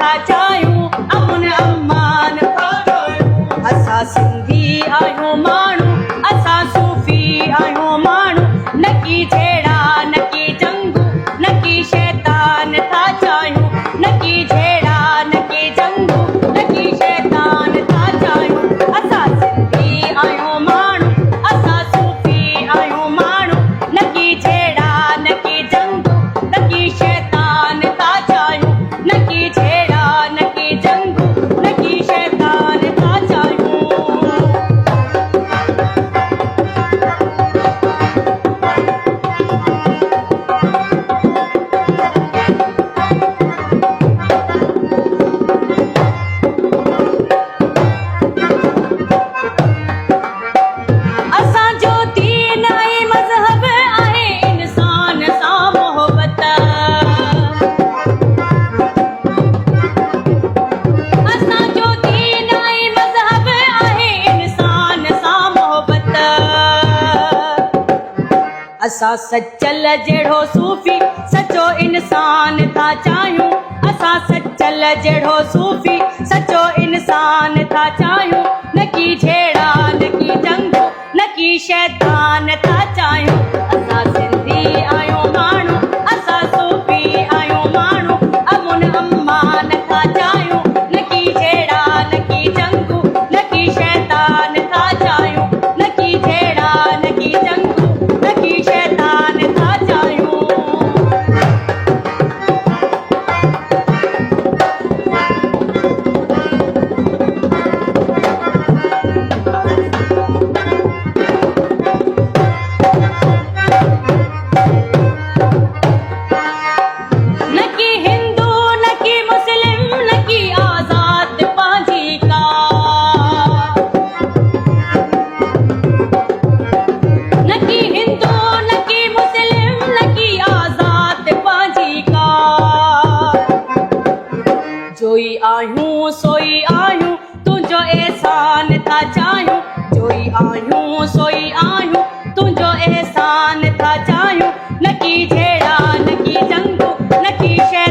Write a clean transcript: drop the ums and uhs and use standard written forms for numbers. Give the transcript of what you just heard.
था चाहियूं अमुन अमान था चाहियूं असां सिंधी आहियूं माण्हू असां सूफ़ी आहियूं माण्हू न की जहिड़ा न की जंगू न की शैतान था चाहियूं न की जहिड़ा न की जंगू न की शैतान था चाहियूं असां सिंधी आहियूं माण्हू असां सूफ़ी आहियूं माण्हू न की जहिड़ा न की जंगू न की शैतान था चाहियूं न की जहिड़ा न की जंगू न की शैतान था चाहियूं असांजो दीन ऐं मज़हब आहे इंसान सां मोहबत असांजो दीन ऐं मज़हब आहे इंसान सां मोहबत असां सचल जहिड़ो सूफ़ी सचो इंसान था चाहियूं असां सचल जहिड़ो सूफ़ी सचो इंसान था चाहियूं न की जहिड़ा न की जंगू न की शैतान था चाहियूं असां सिंधी आहियूं माण्हू असां सूफ़ी आहियूं माण्हू अमुन अमान था चाहियूं न की जहिड़ा न की जंगू न की शैतान था चाहियूं न की जहिड़ा न की जंगू न की शैतान था चाहियूं न की हिंदू न की मुस्लिम न की आज़ाद पंहिंजी का न की हिंदू न की मुस्लिम न की आज़ाद पंहिंजी का जोई आहियूं सोई आहियूं तुंहिंजो एहसान था चाहियूं जोई आहियूं सोई आहियूं तुंहिंजो एहसान था चाहियूं न की जहिड़ा न की जंगू न की शै